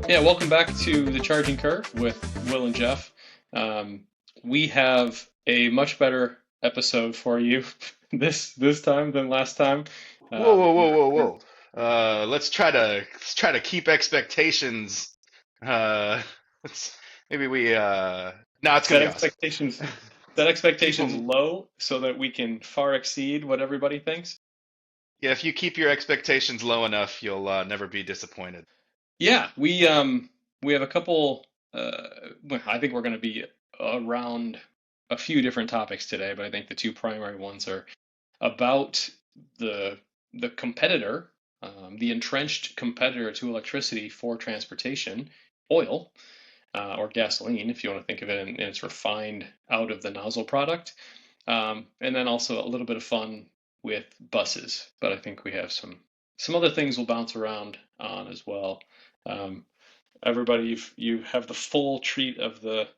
Yeah, welcome back to the Charging Curve with Will and Jeff. We have a much better episode for you this time than last time. Whoa, whoa, We whoa, whoa, are whoa. Let's try to keep expectations. Uh, let's maybe we no, it's gonna set be awesome. expectations set Keep expectations them. low so that we can far exceed what everybody thinks. Yeah, if you keep your expectations low enough, you'll never be disappointed. Yeah, we have a couple. Well, I think we're going to be around a few different topics today, but I think the two primary ones are about the the competitor, the entrenched competitor to electricity for transportation, oil, or gasoline, if you want to think of it in its refined out of the nozzle product. And then also a little bit of fun with buses, but I think we have some other things we'll bounce around on as well. Um, Everybody, you have the full treat of the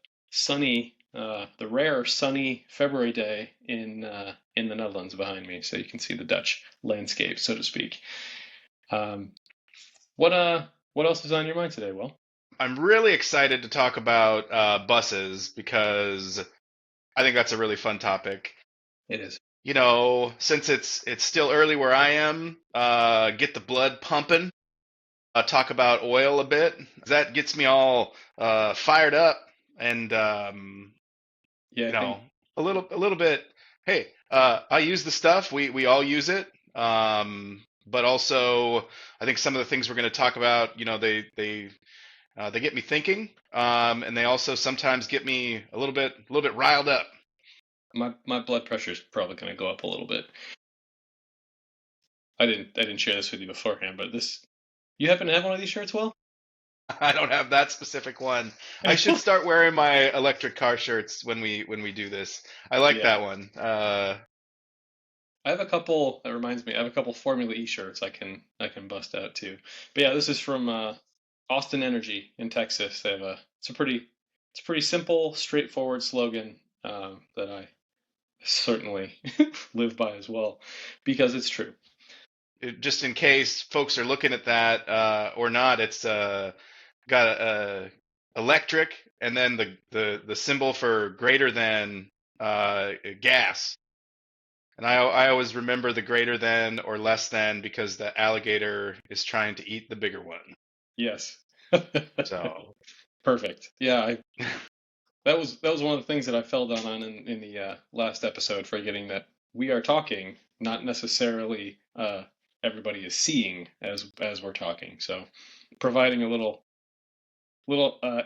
rare sunny February day in the Netherlands behind me, so you can see the Dutch landscape, so to speak. Um, what what else is on your mind today, Will? I'm really excited to talk about buses because I think that's a really fun topic. It is. Since it's still early where I am, get the blood pumping. Talk about oil a bit. That gets me all fired up and Yeah, you I think know a little bit. Hey, I use the stuff. We all use it. But also, I think some of the things we're going to talk about, they get me thinking, and they also sometimes get me a little bit riled up. my blood pressure is probably going to go up a little bit. I didn't share this with you beforehand, but this you happen to have one of these shirts, Will? I don't have that specific one. I should start wearing my electric car shirts when we do this. I like Yeah, that one. I have a couple. That reminds me, I have a couple Formula E shirts I can bust out too. But yeah, this is from Austin Energy in Texas. They have it's a pretty simple, straightforward slogan that I certainly live by as well because it's true. Just in case folks are looking at that or not, it's got a electric and then the symbol for greater than gas. And I always remember the greater than or less than because the alligator is trying to eat the bigger one. Yes. So Perfect. Yeah, that was one of the things that I fell down on in the last episode, forgetting that we are talking, not necessarily everybody is seeing as we're talking. So, providing a little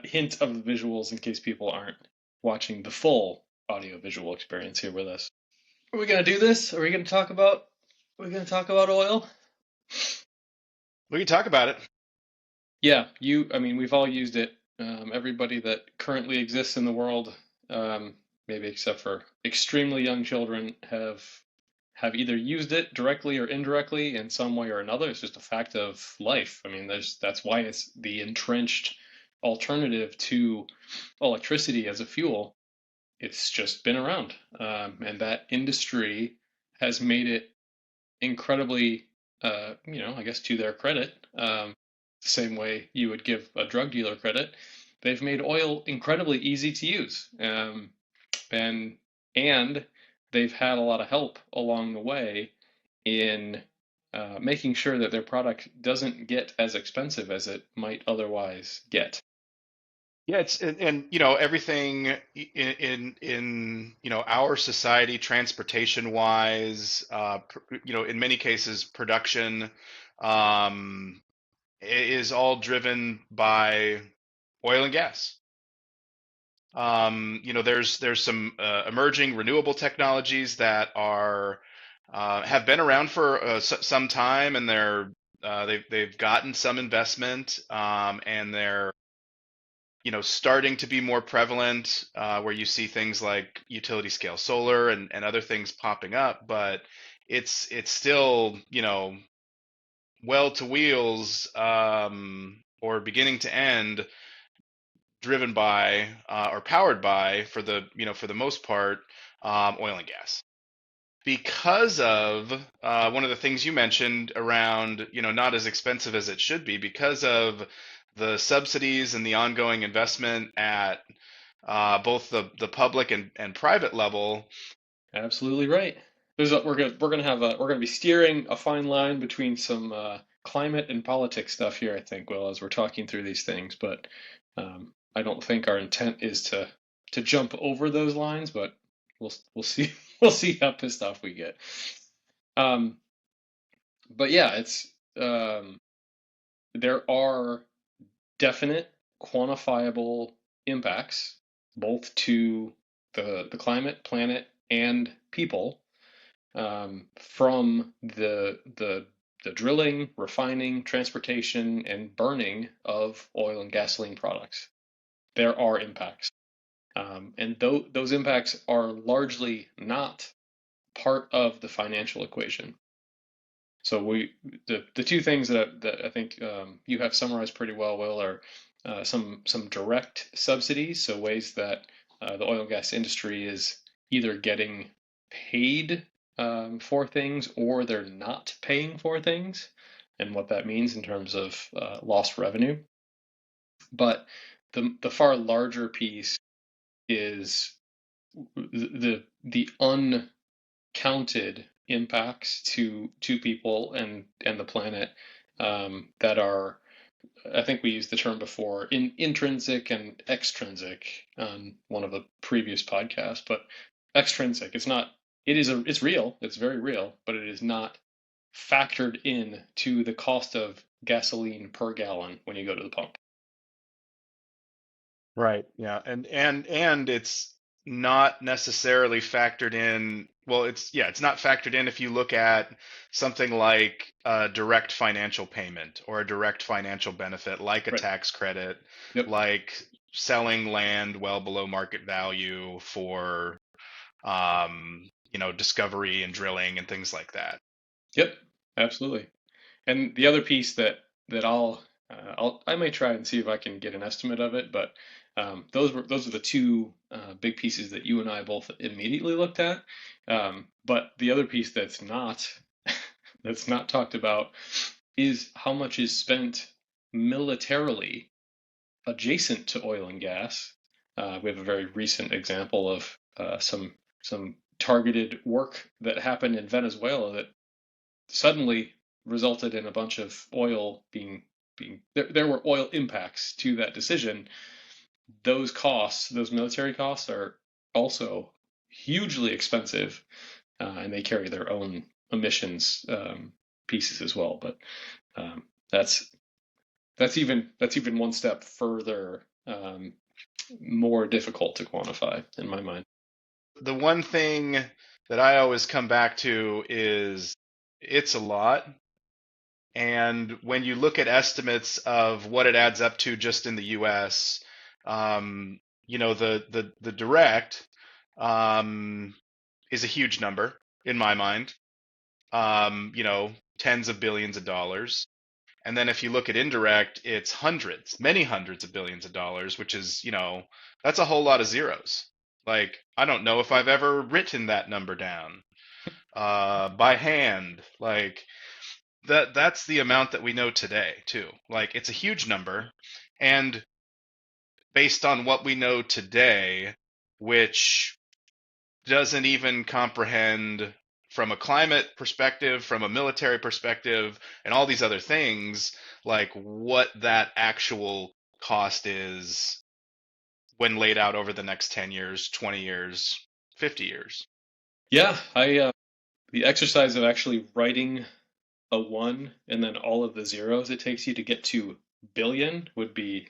hint of the visuals in case people aren't watching the full audio visual experience here with us. Are we gonna do this? Are we gonna talk about? Are we gonna talk about oil? we can talk about it. Yeah, I mean, we've all used it. Everybody that currently exists in the world, maybe except for extremely young children, have either used it directly or indirectly in some way or another. It's just a fact of life. I mean, that's why it's the entrenched alternative to electricity as a fuel. It's just been around, and that industry has made it incredibly, I guess to their credit, the same way you would give a drug dealer credit, they've made oil incredibly easy to use, and and they've had a lot of help along the way in making sure that their product doesn't get as expensive as it might otherwise get. Yeah, and everything in our society, transportation wise, in many cases, production, um, is all driven by oil and gas. There's some emerging renewable technologies that are have been around for some time, and they've gotten some investment, and they're starting to be more prevalent, where you see things like utility scale solar and other things popping up, but it's still, well to wheels, or beginning to end, driven by or powered by, for the most part, oil and gas. Because of one of the things you mentioned around, not as expensive as it should be, because of the subsidies and the ongoing investment at both the public and private level. Absolutely right. We're gonna be steering a fine line between some climate and politics stuff here, I think, Will, as we're talking through these things. But I don't think our intent is to jump over those lines, but we'll see we'll see how pissed off we get. Um, but yeah, it's there are definite quantifiable impacts both to the climate, planet, and people from the drilling, refining, transportation, and burning of oil and gasoline products. There are impacts, and those impacts are largely not part of the financial equation. So the two things that I think you have summarized pretty well, Will, are some direct subsidies, so ways that the oil and gas industry is either getting paid for things or they're not paying for things, and what that means in terms of lost revenue. But the far larger piece is the uncounted impacts to people and the planet that are, I think we used the term before, intrinsic and extrinsic on one of the previous podcasts, but extrinsic, it's real, it's very real, but it is not factored in to the cost of gasoline per gallon when you go to the pump. Right. Yeah. And it's not necessarily factored in. Well, it's not factored in if you look at something like a direct financial payment or a direct financial benefit, like a Right. tax credit, Yep. like selling land well below market value for, discovery and drilling and things like that. Yep. Absolutely. And the other piece that I may try and see if I can get an estimate of it, but those are the two big pieces that you and I both immediately looked at. But the other piece that's not talked about is how much is spent militarily adjacent to oil and gas. We have a very recent example of some targeted work that happened in Venezuela that suddenly resulted in a bunch of oil being there were oil impacts to that decision. Those costs, those military costs, are also hugely expensive, and they carry their own emissions pieces as well. But um, that's that's even one step further, more difficult to quantify in my mind. The one thing that I always come back to is it's a lot. And when you look at estimates of what it adds up to just in the US, the direct is a huge number in my mind. Tens of billions of dollars. And then if you look at indirect, it's hundreds, many hundreds of billions of dollars, which is, that's a whole lot of zeros. Like, I don't know if I've ever written that number down by hand. Like, that's the amount that we know today too. Like it's a huge number, and based on what we know today, which doesn't even comprehend from a climate perspective, from a military perspective, and all these other things, like what that actual cost is when laid out over the next 10 years, 20 years, 50 years. Yeah, I the exercise of actually writing a one and then all of the zeros it takes you to get to billion would be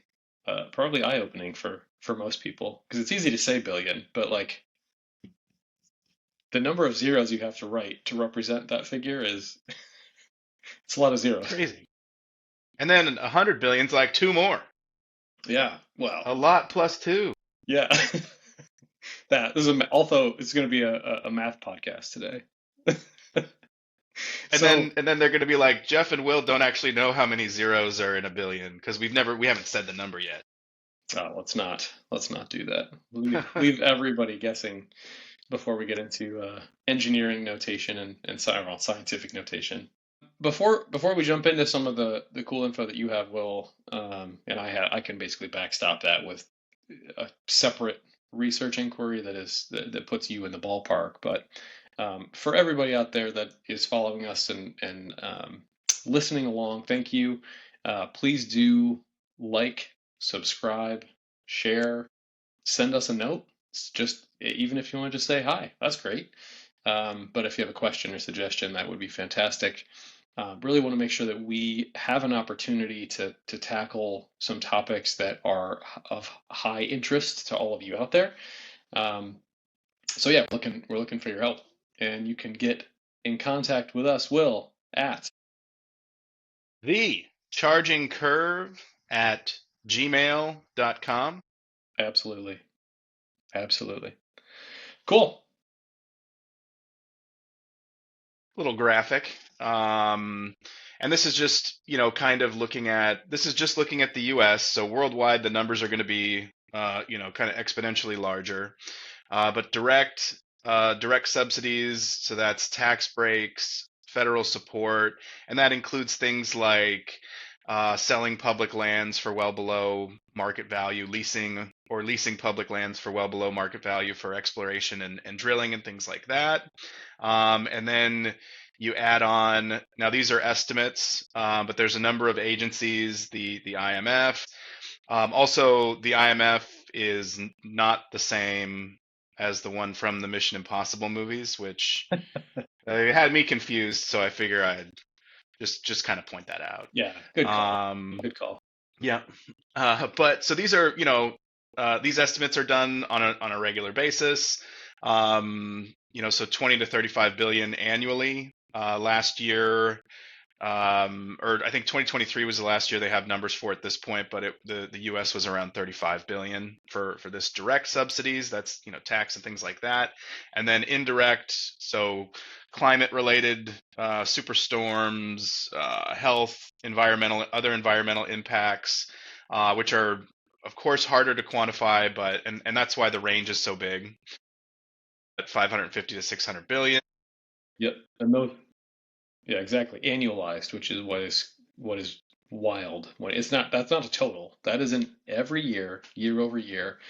probably eye-opening for most people because it's easy to say billion, but like the number of zeros you have to write to represent that figure is it's a lot of It's zeros. crazy. And then 100 billion's like two more. Yeah, well, A lot plus two. yeah. That this is although it's going to be a math podcast today. And So, then they're going to be like, Jeff and Will don't actually know how many zeros are in a billion because we haven't said the number yet. let's not do that. Leave everybody guessing before we get into engineering notation and scientific notation. before we jump into some of the cool info that you have, Will, and I can basically backstop that with a separate research inquiry that puts you in the ballpark. But for everybody out there that is following us and listening along, thank you. Please do like, subscribe, share, send us a note. It's just even if you want to just say hi, that's great. But if you have a question or suggestion, that would be fantastic. Really want to make sure that we have an opportunity to tackle some topics that are of high interest to all of you out there. Um, so yeah, we're looking for your help, and you can get in contact with us, Will, at TheChargingCurve at gmail.com. absolutely, absolutely cool. Little graphic. And this is just, kind of this is just looking at the US. So worldwide, the numbers are going to be, kind of exponentially larger. But direct subsidies, so that's tax breaks, federal support, and that includes things like selling public lands for well below market value, leasing public lands for well below market value for exploration and drilling and things like that. And then you add on, now these are estimates, but there's a number of agencies, the IMF. Also, the IMF is not the same as the one from the Mission Impossible movies, which had me confused. So I figure I'd just kind of point that out. Yeah, good call. Um, Good call. yeah, but so these are, these estimates are done on a regular basis. So 20 to 35 billion annually. Last year, or I think 2023 was the last year they have numbers for at this point, but the U.S. was around 35 billion for this direct subsidies. That's tax and things like that, and then indirect, so climate related, superstorms, health, other environmental impacts, which are of course harder to quantify, but and that's why the range is so big, at 550 to 600 billion. Yep, and those yeah, exactly. Annualized, which is what is wild. When it's not that's not a total. That isn't every year, year over year.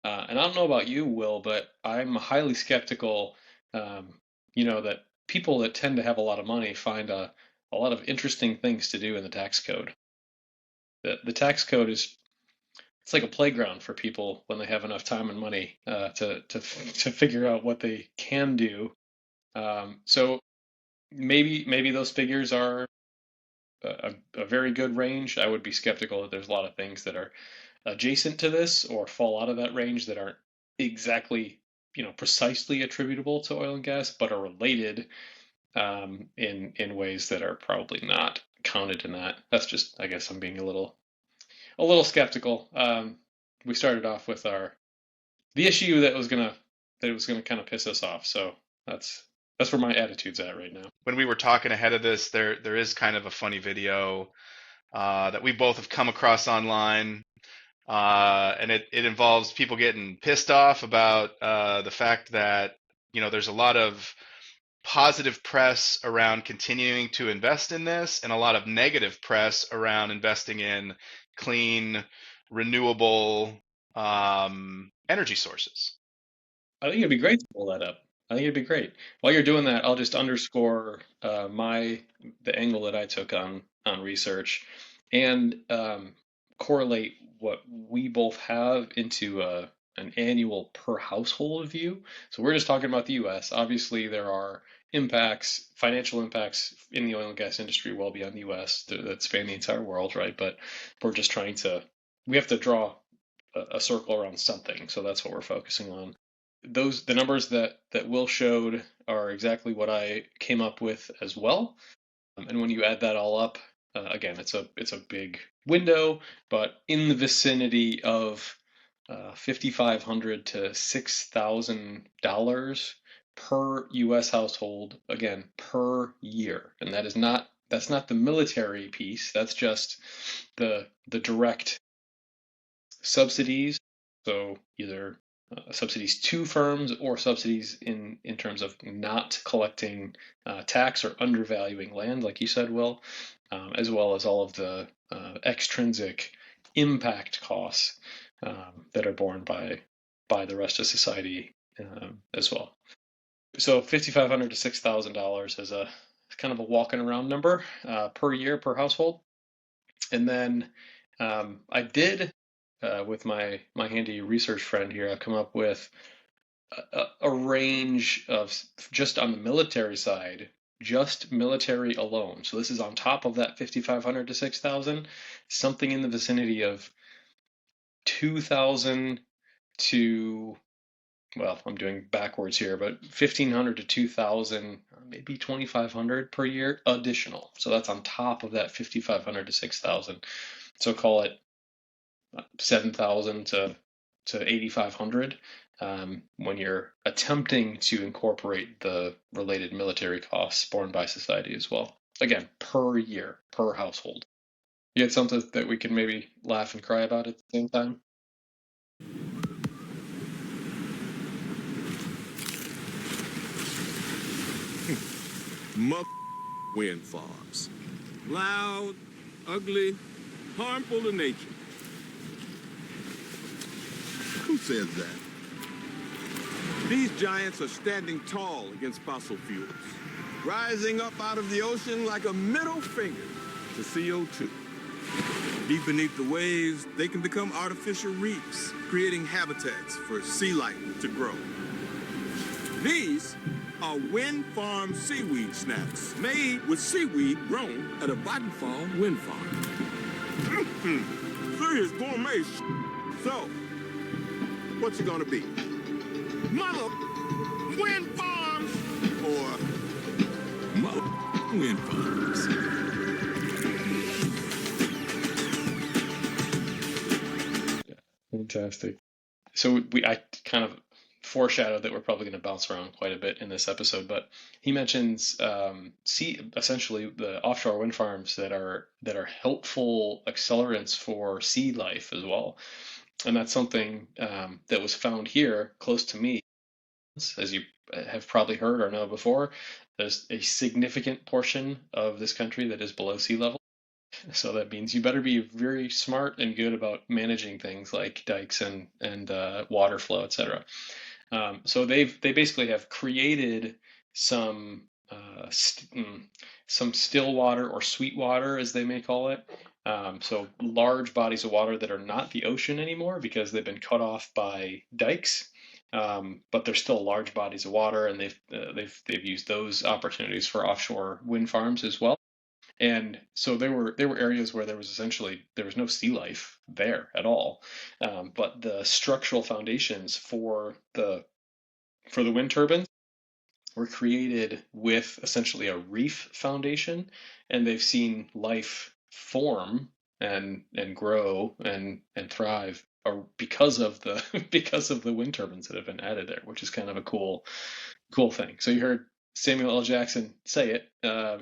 And I don't know about you, Will, but I'm highly skeptical. Um, that people that tend to have a lot of money find a lot of interesting things to do in the tax code. The tax code is it's like a playground for people when they have enough time and money to figure out what they can do. So maybe those figures are a very good range. I would be skeptical that there's a lot of things that are adjacent to this or fall out of that range that aren't exactly, precisely attributable to oil and gas, but are related in ways that are probably not counted in that. That's just, I guess, I'm being a little skeptical. We started off with the issue that was gonna kind of piss us off. So that's where my attitude's at right now. When we were talking ahead of this, there is kind of a funny video that we both have come across online, and it involves people getting pissed off about the fact that there's a lot of positive press around continuing to invest in this, and a lot of negative press around investing in clean, renewable energy sources. I think it'd be great to pull that up. I think it'd be great. While you're doing that, I'll just underscore the angle that I took on research and correlate what we both have into an annual per household view. So we're just talking about the U.S. Obviously, there are financial impacts in the oil and gas industry well beyond the U.S. that span the entire world, right? But we're just we have to draw a circle around something. So that's what we're focusing on. The numbers that Will showed are exactly what I came up with as well. And when you add that all up, again, it's a big window, but in the vicinity of $5,500 to $6,000 per U.S. household, again, per year. And that's not the military piece. That's just the direct subsidies. So either subsidies to firms or subsidies in terms of not collecting tax or undervaluing land, like you said, Will, as well as all of the extrinsic impact costs that are borne by the rest of society as well. So $5,500 to $6,000 is a kind of a walking around number per year per household. And then I did with my handy research friend here, I've come up with a range of just on the military side, just military alone. So this is on top of that 5,500 to 6,000, something in the vicinity of 2,000 to, well, I'm doing backwards here, but 1,500 to 2,000, maybe 2,500 per year additional. So that's on top of that 5,500 to 6,000. So call it 7,000 to 8,500 when you're attempting to incorporate the related military costs borne by society as well. Again, per year, per household. You had something that we can maybe laugh and cry about at the same time? Wind farms. Loud, ugly, harmful to nature. Who says that? These giants are standing tall against fossil fuels, rising up out of the ocean like a middle finger to CO2. Deep beneath the waves, they can become artificial reefs, creating habitats for sea life to grow. These are wind farm seaweed snacks made with seaweed grown at a Vattenfall wind farm. Serious gourmet. So, what's it gonna be? Mother wind farms or mother wind farms? Fantastic. So I kind of foreshadowed that we're probably going to bounce around quite a bit in this episode, but he mentions essentially the offshore wind farms that are helpful accelerants for sea life as well, and that's something that was found here close to me, as you have probably heard or know before. There's a significant portion of this country that is below sea level. So that means you better be very smart and good about managing things like dikes and water flow, etc. So they basically have created some some still water or sweet water, as they may call it. So large bodies of water that are not the ocean anymore because they've been cut off by dikes. But they're still large bodies of water, and they've used those opportunities for offshore wind farms as well. And so there were areas where there was no sea life there at all, but the structural foundations for the wind turbines were created with essentially a reef foundation, and they've seen life form and grow and thrive because of the because of the wind turbines that have been added there, which is kind of a cool thing. So you heard Samuel L. Jackson say it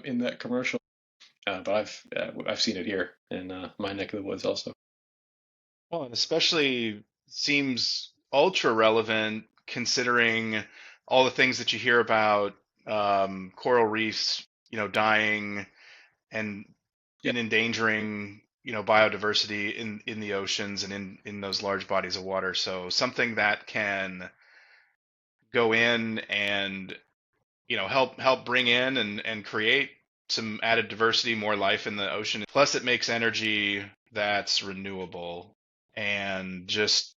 in that commercial. But I've seen it here in my neck of the woods also. Well, and especially seems ultra relevant considering all the things that you hear about coral reefs, dying and Yeah, in endangering, biodiversity in the oceans and in those large bodies of water. So something that can go in and help bring in and create some added diversity, more life in the ocean. Plus, it makes energy that's renewable and just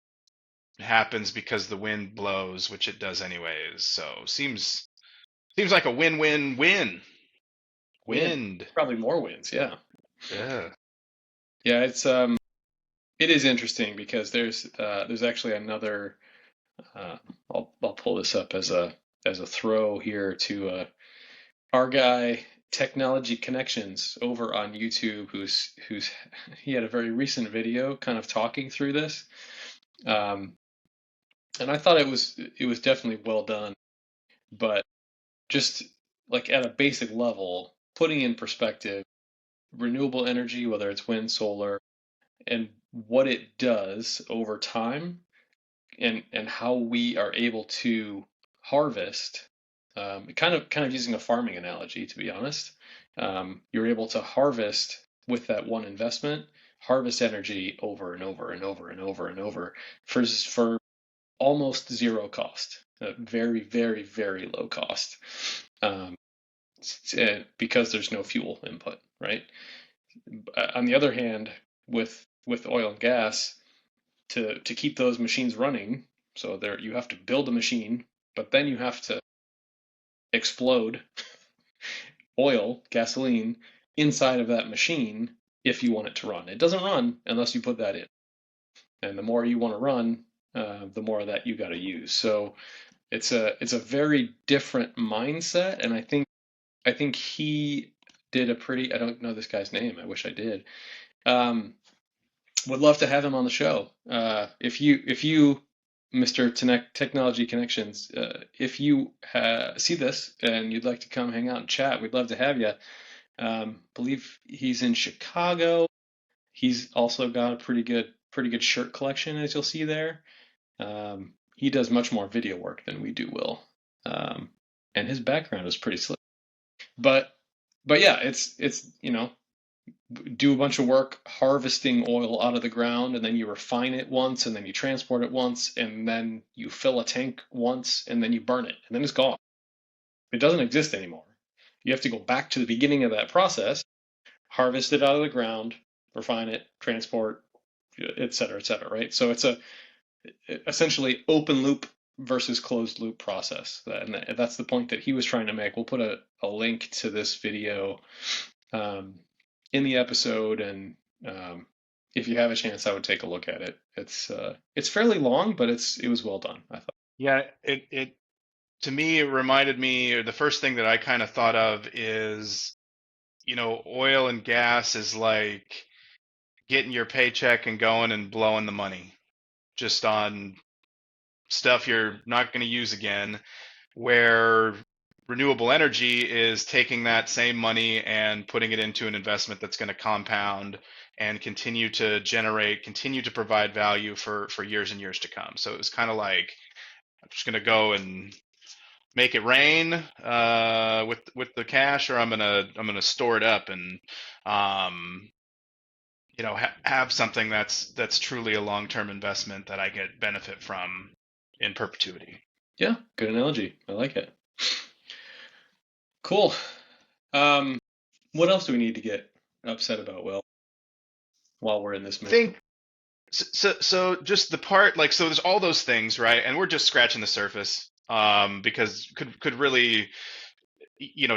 happens because the wind blows, which it does anyways. So seems like a win-win-win. win, Wind. probably more wins. Yeah, Yeah. yeah. It is interesting because there's actually another. Uh, I'll pull this up as a throw here to our guy Technology Connections over on YouTube, who's he had a very recent video kind of talking through this, um, and I thought it was definitely well done, but just like at a basic level, putting in perspective renewable energy, whether it's wind, solar, and what it does over time, and how we are able to harvest, kind of using a farming analogy, to be honest. You're able to harvest with that one investment, harvest energy over and over and over and over and over for almost zero cost, very, very, very low cost, um, because there's no fuel input, right? On the other hand, with oil and gas, to keep those machines running, so there you have to build a machine, but then you have to explode oil, gasoline inside of that machine if you want it to run. It doesn't run unless you put that in. And the more you want to run, the more of that you got to use. So it's a very different mindset, and I think he did a pretty. I don't know this guy's name. I wish I did. Um, would love to have him on the show. If you, Mr. Technology Connections, if you see this and you'd like to come hang out and chat, we'd love to have you. Believe he's in Chicago. He's also got a pretty good shirt collection, as you'll see there. He does much more video work than we do, Will. And his background is pretty slick. But yeah, it's do a bunch of work harvesting oil out of the ground, and then you refine it once, and then you transport it once, and then you fill a tank once, and then you burn it, and then it's gone. It doesn't exist anymore. You have to go back to the beginning of that process, harvest it out of the ground, refine it, transport, et cetera, right? So it's a essentially open loop versus closed loop process. And that's the point that he was trying to make. We'll put a link to this video in the episode, and if you have a chance, I would take a look at it. It's fairly long, but it was well done, I thought. Yeah, it to me, it reminded me, or the first thing that I kind of thought of is, oil and gas is like getting your paycheck and going and blowing the money just on stuff you're not going to use again, where renewable energy is taking that same money and putting it into an investment that's going to compound and continue to provide value for years and years to come. So it was kind of like, I'm just going to go and make it rain with the cash, or I'm gonna store it up and have something that's truly a long-term investment that I get benefit from in perpetuity. Yeah, good analogy. I like it. Cool. What else do we need to get upset about, Will, while we're in this I think so just the part, like, so there's all those things, right? And we're just scratching the surface, because could really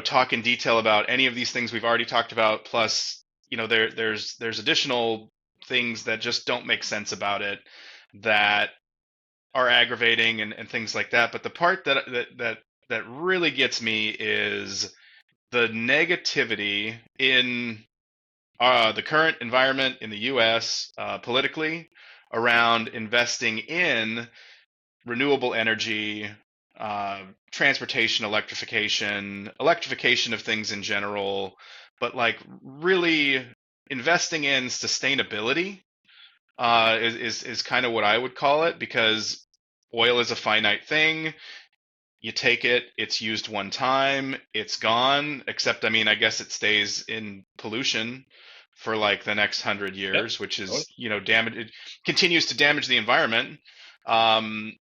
talk in detail about any of these things we've already talked about, plus there's additional things that just don't make sense about it, that are aggravating and things like that. But the part that really gets me is the negativity in the current environment in the U.S. Politically around investing in renewable energy, transportation, electrification of things in general, but like really investing in sustainability is kind of what I would call it, because oil is a finite thing. You take it, it's used one time, it's gone, except, I guess it stays in pollution for like the next 100 years, which is, damage, it continues to damage the environment. And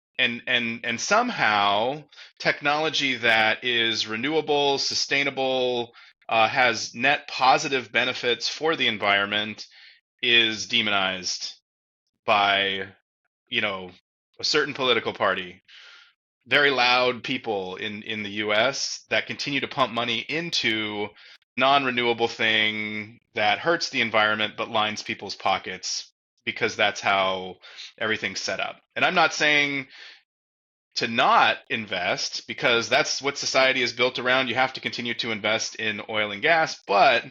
somehow technology that is renewable, sustainable, has net positive benefits for the environment is demonized by, a certain political party. Very loud people in the US that continue to pump money into non-renewable thing that hurts the environment but lines people's pockets, because that's how everything's set up. And I'm not saying to not invest, because that's what society is built around. You have to continue to invest in oil and gas, but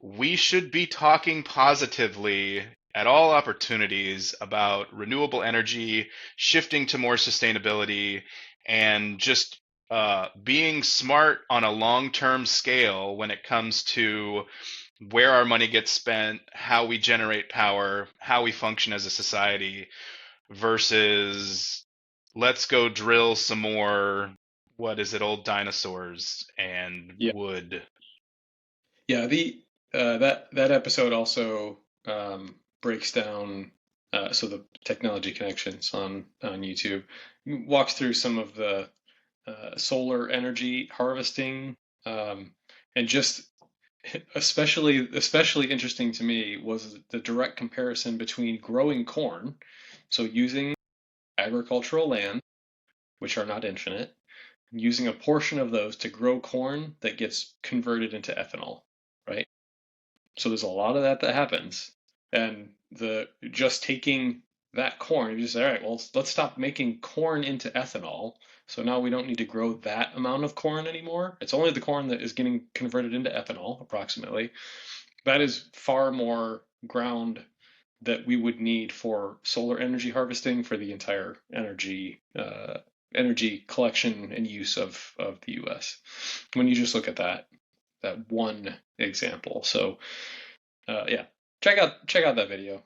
we should be talking positively at all opportunities about renewable energy, shifting to more sustainability, and just being smart on a long-term scale when it comes to where our money gets spent, how we generate power, how we function as a society. versus let's go drill some more, what is it, old dinosaurs and Yeah. wood. Yeah, the that episode also breaks down so the technology connections on YouTube walks through some of the solar energy harvesting and just especially interesting to me was the direct comparison between growing corn, so using agricultural land, which are not infinite, using a portion of those to grow corn that gets converted into ethanol, right? So there's a lot of that happens, and the just taking that corn, you just say, all right, well, let's stop making corn into ethanol. So now we don't need to grow that amount of corn anymore. It's only the corn that is getting converted into ethanol, approximately. That is far more ground that we would need for solar energy harvesting for the entire energy collection and use of the U.S. When you just look at that one example. So yeah, check out that video.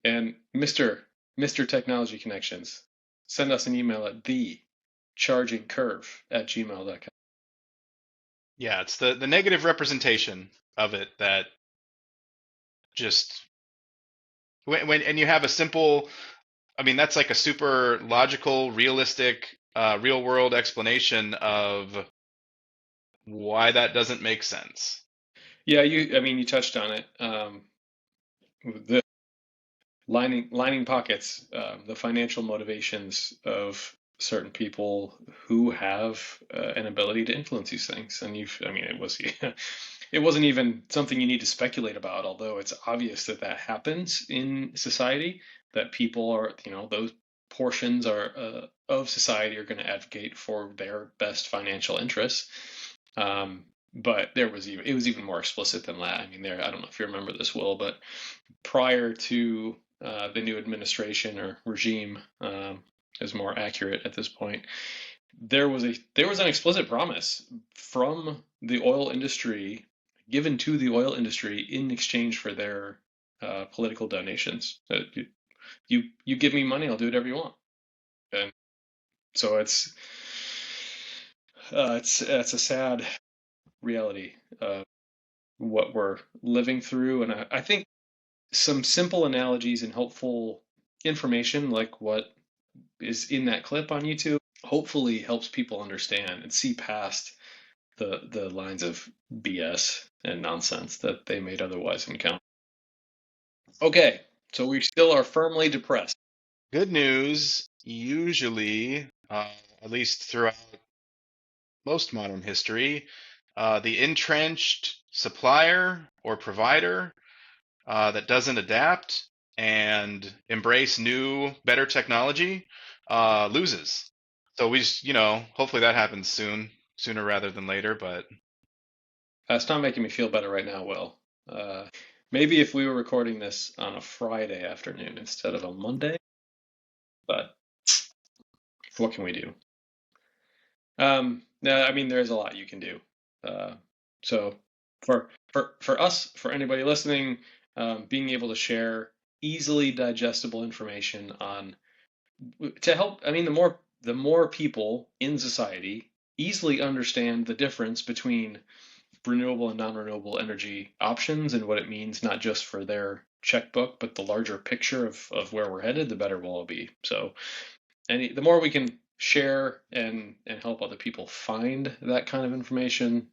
And Mr. Technology Connections, send us an email at TheChargingCurve@gmail.com. Yeah, it's the negative representation of it that just when and you have a simple, I mean, that's like a super logical, realistic, real world explanation of why that doesn't make sense. Yeah, I mean, you touched on it. The lining pockets, the financial motivations of certain people who have an ability to influence these things. And I mean, it wasn't even something you need to speculate about, although it's obvious that that happens in society, that people are, those portions of society are going to advocate for their best financial interests. But it was even more explicit than that. I mean, I don't know if you remember this, Will, but prior to the new administration or regime is more accurate at this point. There was an explicit promise from the oil industry given to the oil industry in exchange for their political donations. You give me money, I'll do whatever you want. And so it's a sad reality of what we're living through, and I think some simple analogies and helpful information like what is in that clip on YouTube hopefully helps people understand and see past the lines of BS and nonsense that they might otherwise encounter. Okay, so we still are firmly depressed. Good news, usually, at least throughout most modern history, the entrenched supplier or provider that doesn't adapt and embrace new, better technology loses. So we just, hopefully that happens sooner rather than later. But It's not making me feel better right now, Will. Maybe if we were recording this on a Friday afternoon instead of a Monday, but what can we do? No, I mean, there's a lot you can do. So for us, for anybody listening, being able to share easily digestible information on to help. I mean, the more people in society easily understand the difference between renewable and non-renewable energy options and what it means not just for their checkbook but the larger picture of where we're headed, the better we'll all be. So the more we can share and help other people find that kind of information,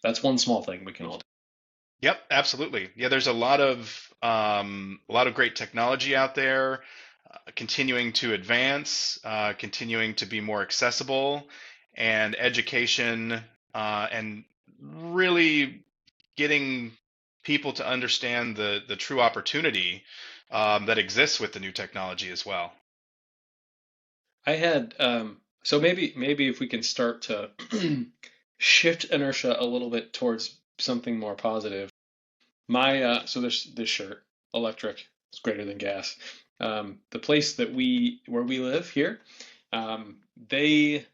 that's one small thing we can all do. yep, absolutely. Yeah, there's a lot of great technology out there, continuing to advance, continuing to be more accessible, and education, and really getting people to understand the true opportunity that exists with the new technology as well. I had so maybe if we can start to shift inertia a little bit towards something more positive. So this shirt, electric, is greater than gas. The place where we live here, they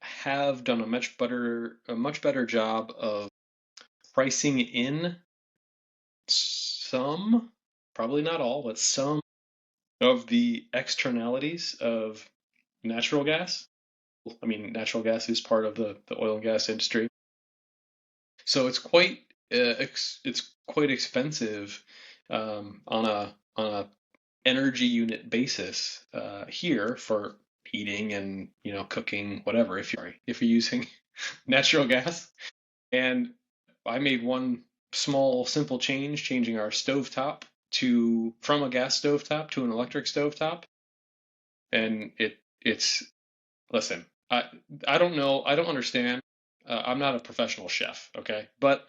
have done a much better job of pricing in some, probably not all, but some of the externalities of natural gas. I mean, natural gas is part of the oil and gas industry, so it's quite expensive on a energy unit basis here for heating and cooking, whatever. If you're using natural gas, and I made one small simple change, changing our stovetop to from a gas stovetop to an electric stovetop, and it's listen. I don't know. I don't understand. I'm not a professional chef, okay? But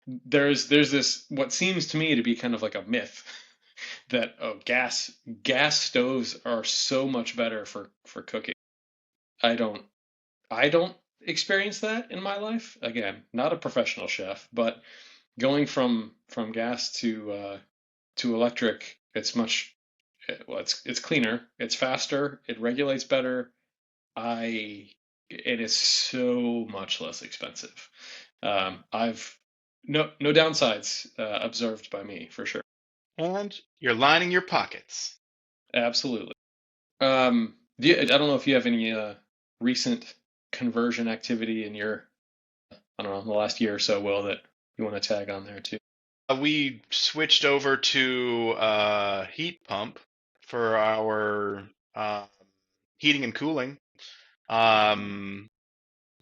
there's this what seems to me to be kind of like a myth that gas stoves are so much better for cooking. I don't I don't experience that in my life. Again, not a professional chef, but going from gas to electric, it's much well, it's cleaner, it's faster, it regulates better. I It is so much less expensive. I've no downsides observed by me for sure. And you're lining your pockets. Absolutely. I don't know if you have any recent conversion activity in your, I don't know, the last year or so, Will, that you want to tag on there too. We switched over to heat pump for our heating and cooling. Um,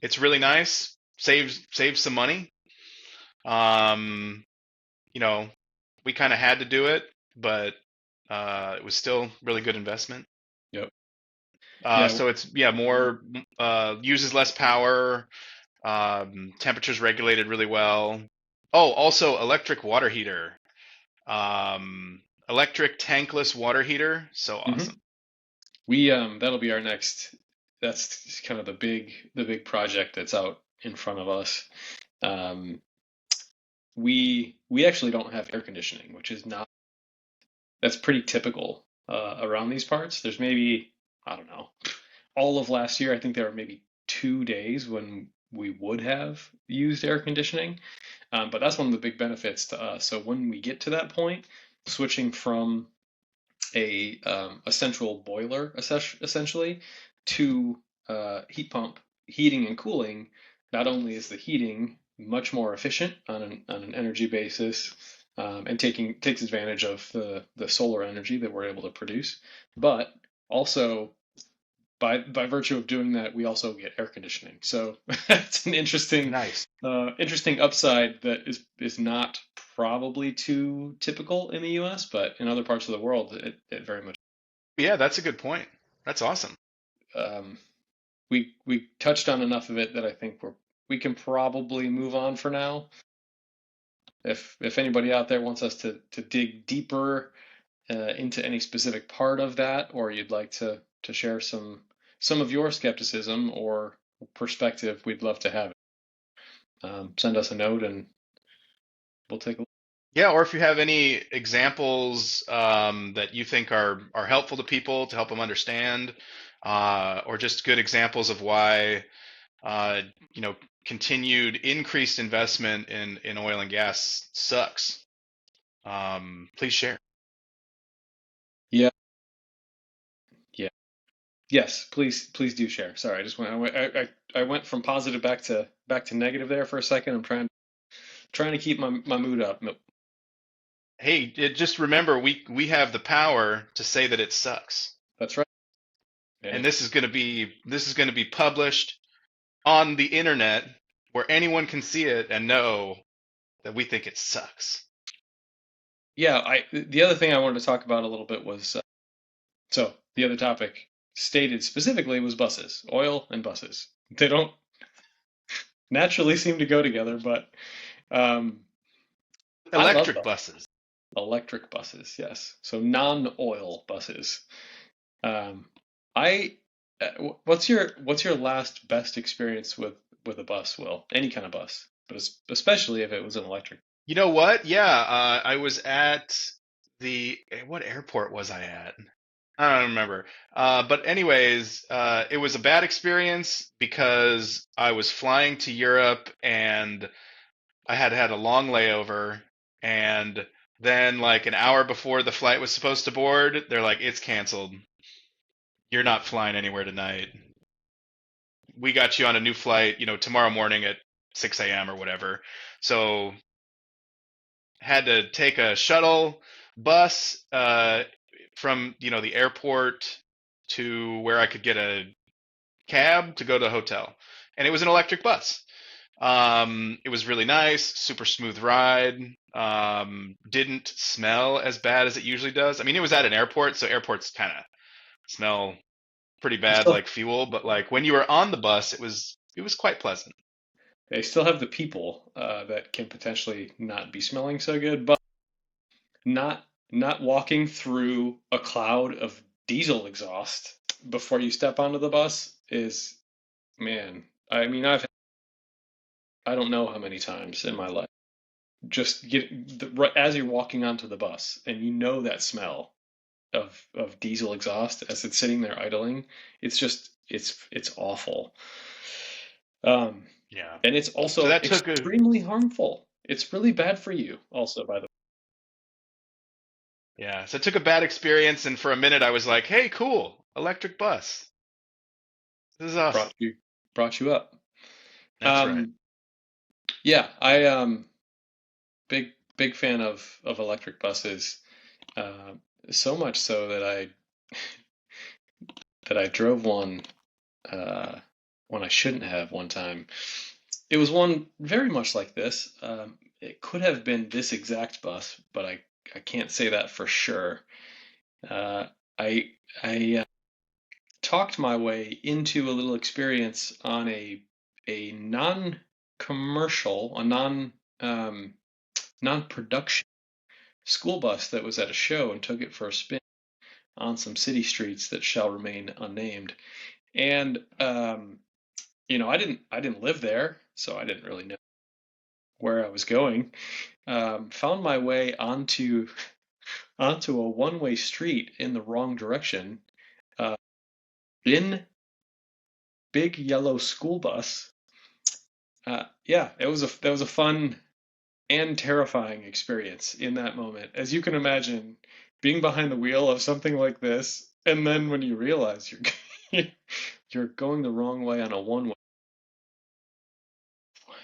it's really nice. Saves some money. Um, you know, we kind of had to do it, but it was still really good investment. Yep. Yeah. So it's more uses less power. Temperature's regulated really well. Oh, also electric water heater. Electric tankless water heater. So hmm awesome. We that'll be our next. That's kind of the big project that's out in front of us. Um, we actually don't have air conditioning, which is not that's pretty typical around these parts. There's maybe, I don't know, all of last year, I think there were maybe 2 days when we would have used air conditioning. But that's one of the big benefits to us. So when we get to that point, switching from a central boiler essentially to heat pump heating and cooling, not only is the heating much more efficient on an energy basis, and takes advantage of the solar energy that we're able to produce, but also by virtue of doing that, we also get air conditioning. So it's an Nice. interesting upside that is not probably too typical in the U.S., but in other parts of the world, it very much. Yeah, that's a good point. That's awesome. Um, we touched on enough of it that I think we can probably move on for now. If anybody out there wants us to dig deeper into any specific part of that, or you'd like to share some of your skepticism or perspective, we'd love to have it. Send us a note and we'll take a look. Yeah, or if you have any examples that you think are helpful to people to help them understand, or just good examples of why uh, you know continued increased investment in oil and gas sucks. Please share. Yeah, yeah, yes. Please do share. Sorry, I went from positive back to negative there for a second. I'm trying to keep my mood up. Hey, just remember we have the power to say that it sucks, That's right. and And this is going to be published on the internet where anyone can see it and know that we think it sucks. yeah, the other thing I wanted to talk about a little bit was so the other topic stated specifically was buses, oil and buses. They don't naturally seem to go together, but um, I love Electric them. buses. Electric buses, yes. So non-oil buses. Um, I what's your last best experience with a bus, Will? Any kind of bus, but especially if it was an electric. You know what? Yeah, I was at what airport was I at? I don't remember. But anyways, it was a bad experience because I was flying to Europe and I had had a long layover and Then, like an hour before the flight was supposed to board, they're like, it's canceled. You're not flying anywhere tonight. We got you on a new flight, tomorrow morning at 6 a.m. or whatever. So had to take a shuttle bus from, the airport to where I could get a cab to go to the hotel. And it was an electric bus. It was really nice, super smooth ride. Didn't smell as bad as it usually does. I mean, it was at an airport, so airports kind of smell pretty You bad still, like fuel, but like when you were on the bus, it was quite pleasant. they still have the people that can potentially not be smelling so good, but not walking through a cloud of diesel exhaust before you step onto the bus is, man. I mean, I don't know how many times in my life just right as you're walking onto the bus and you know that smell of diesel exhaust as it's sitting there idling. It's just it's awful. Um, Yeah. and it's So also that took a extremely harmful. It's really bad for you, also, by the Yeah, so it took a bad experience, and for a minute I was like, "Hey, cool, electric bus. This is awesome." brought you up. That's right. Um, yeah, I big fan of electric buses. Uh, so much so that I drove one uh, when I shouldn't have one time. It was one very much like this. It could have been this exact bus, but I can't say that for sure. Uh, I I talked my way into a little experience on a non-commercial, a um, non-production school bus that was at a show and took it for a spin on some city streets that shall remain unnamed. And I didn't live there, so I didn't really know where I was going. Found my way onto a one-way street in the wrong direction uh, in big yellow school bus. Yeah, that was a fun and terrifying experience in that moment. As you can imagine, being behind the wheel of something like this, and then when you realize you're going the wrong way on a one-way.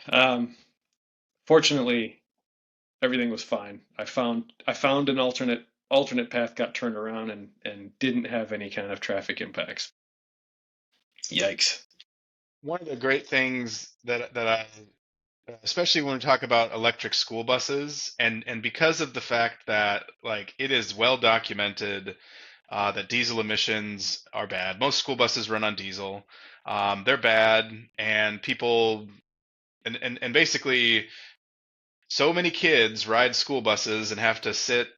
Um, Fortunately, everything was fine. I found an alternate path, got turned around, and didn't have any kind of traffic impacts. Yikes. One of the great things that I, especially when we talk about electric school buses, and because of the fact that like it is well documented that diesel emissions are bad. Most school buses run on diesel. They're bad, and people and basically so many kids ride school buses and have to sit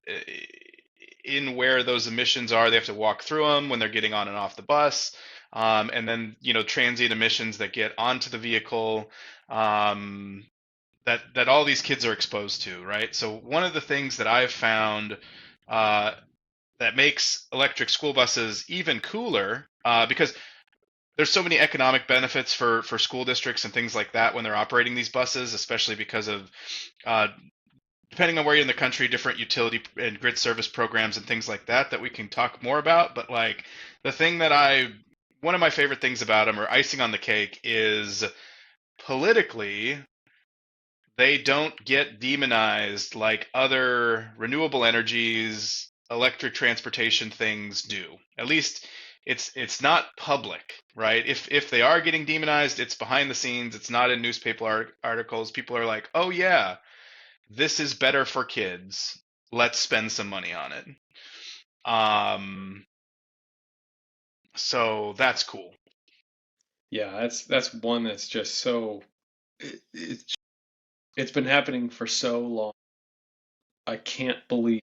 in where those emissions are. They have to walk through them when they're getting on and off the bus. And then, transient emissions that get onto the vehicle um, that all these kids are exposed to, right? So one of the things that I've found uh, that makes electric school buses even cooler, because there's so many economic benefits for school districts and things like that when they're operating these buses, especially because of uh, depending on where you're in the country, different utility and grid service programs and things like that we can talk more about. But like the thing that one of my favorite things about them, or icing on the cake, is politically they don't get demonized like other renewable energies, electric transportation things do. At least it's not public, right? If they are getting demonized, it's behind the scenes. It's not in newspaper articles. People are like, "Oh yeah, this is better for kids. Let's spend some money on it." Um, so that's cool. Yeah, that's one that's just so it's been happening for so long. I can't believe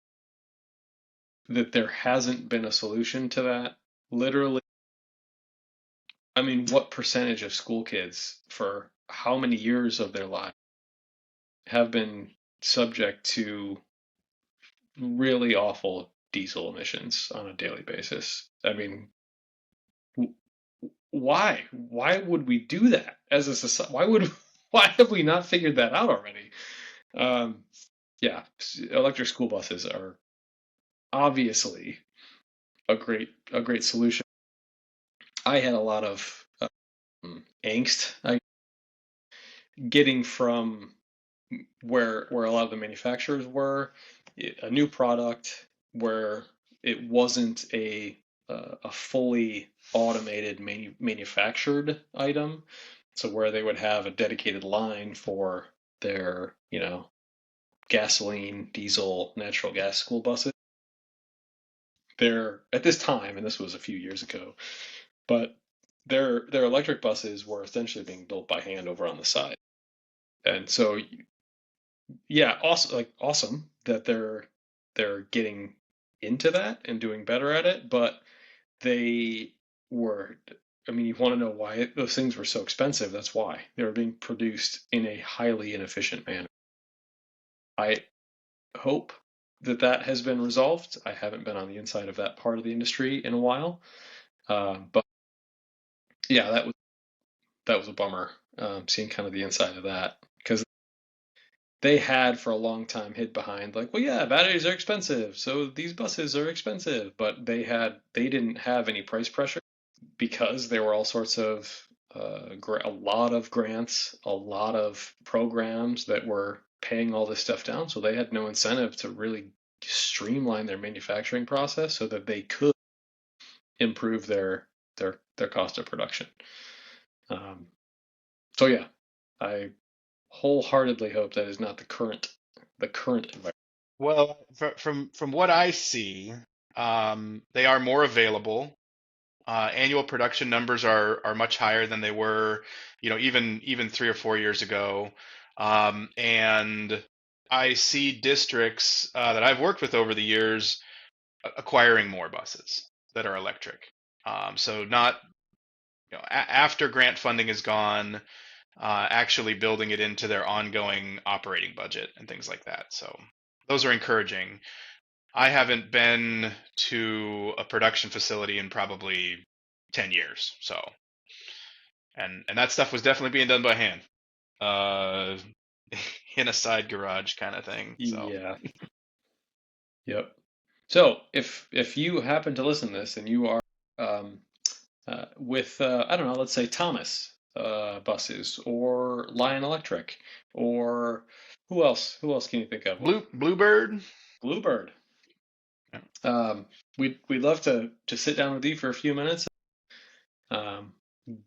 that there hasn't been a solution to that. Literally, I mean, what percentage of school kids for how many years of their life have been subject to really awful diesel emissions on a daily basis? I mean, why? Why would we do that as a society? Why have we not figured that out already? Um, yeah, electric school buses are obviously a great solution. I had a lot of angst getting from where a lot of the manufacturers were, a new product where it wasn't a fully automated manufactured item, so where they would have a dedicated line for their, gasoline, diesel, natural gas school buses. They're at this time, and this was a few years ago, but their electric buses were essentially being built by hand over on the side. And so yeah, awesome, like awesome that they're getting into that and doing better at it, but they were, I mean, you want to know why those things were so expensive? That's why they were being produced in a highly inefficient manner. I hope that that has been resolved. I haven't been on the inside of that part of the industry in a while, but yeah, that was a bummer, seeing kind of the inside of that because they had for a long time hid behind like, well, yeah, batteries are expensive, so these buses are expensive, but they didn't have any price pressure because there were all sorts of a lot of grants, a lot of programs that were paying all this stuff down, so they had no incentive to really streamline their manufacturing process so that they could improve their cost of production. Um, so yeah, I wholeheartedly hope that is not the current environment. Well, from what I see, they are more available. Annual production numbers are much higher than they were, even 3 or 4 years ago. And I see districts that I've worked with over the years acquiring more buses that are electric. So not, after grant funding is gone, actually building it into their ongoing operating budget and things like that. So those are encouraging. I haven't been to a production facility in probably 10 years. So, and that stuff was definitely being done by hand, uh, in a side garage kind of thing. So, Yeah. Yep. So if you happen to listen to this and you are um, with I don't know, let's say Thomas buses or Lion Electric or who else can you think of? Bluebird. Bluebird. Yeah. We'd love to sit down with you for a few minutes, um,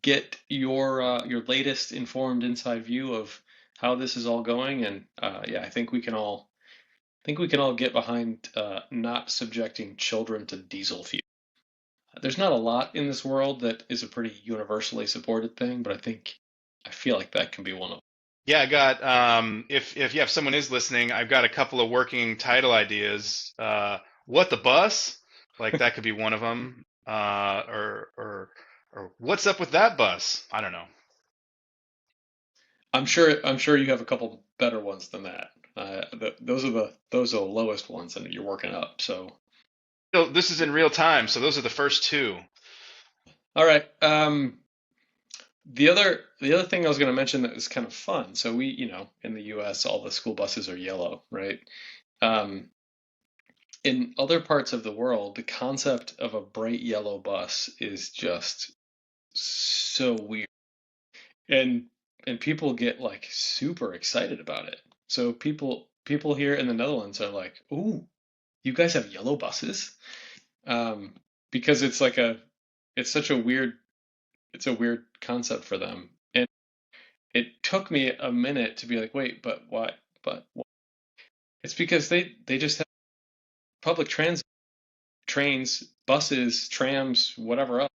get your latest informed inside view of how this is all going, and yeah, I think we can all get behind not subjecting children to diesel fuel. There's not a lot in this world that is a pretty universally supported thing, but I feel like that can be one of them. Yeah, I got if someone is listening, I've got a couple of working title ideas. What the bus? Like that could be one of them. Or what's up with that bus? I don't know. I'm sure you have a couple better ones than that. Those are the lowest ones that you're working up. So So this is in real time, so those are the first two. all right. The other thing I was going to mention that is kind of fun. So we, in the U.S., all the school buses are yellow, right? Um, in other parts of the world, the concept of a bright yellow bus is just so weird, and and people get like super excited about it. So people here in the Netherlands are like, "Ooh, you guys have yellow buses?" Um, because it's such a weird concept for them, and it took me a minute to be like, "Wait, but what? But what?" It's because they just have public transit, trains, buses, trams, whatever else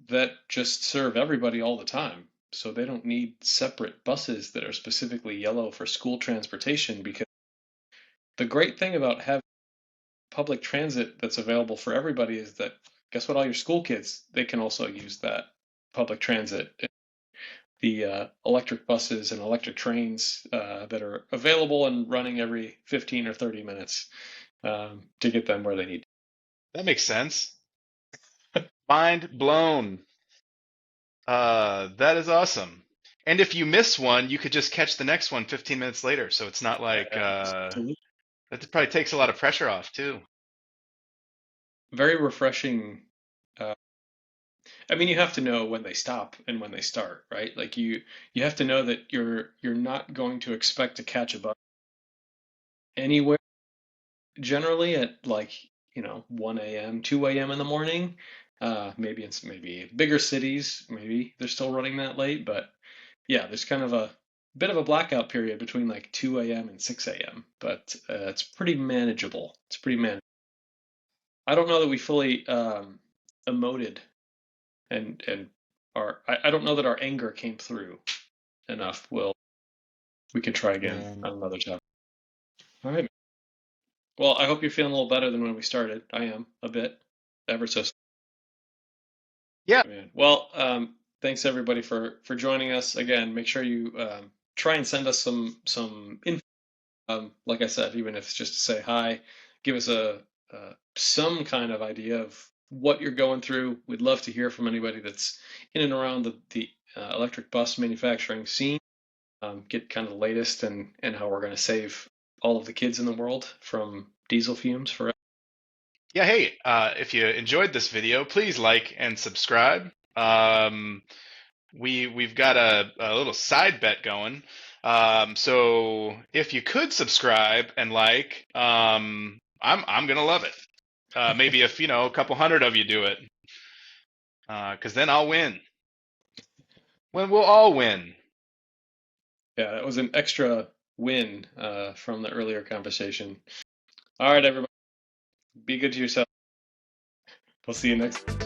that just serve everybody all the time. So they don't need separate buses that are specifically yellow for school transportation, because the great thing about having public transit that's available for everybody is that, guess what, all your school kids, they can also use that public transit. The electric buses and electric trains that are available and running every 15 or 30 minutes to get them where they need. That makes sense. Mind blown. That is awesome. And if you miss one, you could just catch the next one 15 minutes later. So it's not like Absolutely. that probably takes a lot of pressure off too. Very refreshing. I mean, you have to know when they stop and when they start, right? Like you have to know that you're not going to expect to catch a bus anywhere generally at like 1 a.m., 2 a.m. in the morning. Maybe it's maybe bigger cities, maybe they're still running that late, but yeah, there's kind of a bit of a blackout period between like 2 a.m. and 6 a.m., but it's pretty manageable. It's pretty manageable. I don't know that we fully emoted and I don't know that our anger came through enough. We can try again Yeah. on another topic. All right. Well, I hope you're feeling a little better than when we started. I am a bit, ever so. Yeah. Man. Well, thanks everybody for joining us again. Make sure you try and send us some info. Like I said, even if it's just to say hi, give us a some kind of idea of what you're going through. We'd love to hear from anybody that's in and around the electric bus manufacturing scene. Get kind of the latest and how we're going to save all of the kids in the world from diesel fumes forever. Yeah. Hey, if you enjoyed this video, please like and subscribe. We've got a little side bet going. So if you could subscribe and like, I'm gonna love it. Maybe if a couple hundred of you do it, because then I'll win. When we'll all win. Yeah, that was an extra win from the earlier conversation. All right, everybody, be good to yourself. We'll see you next.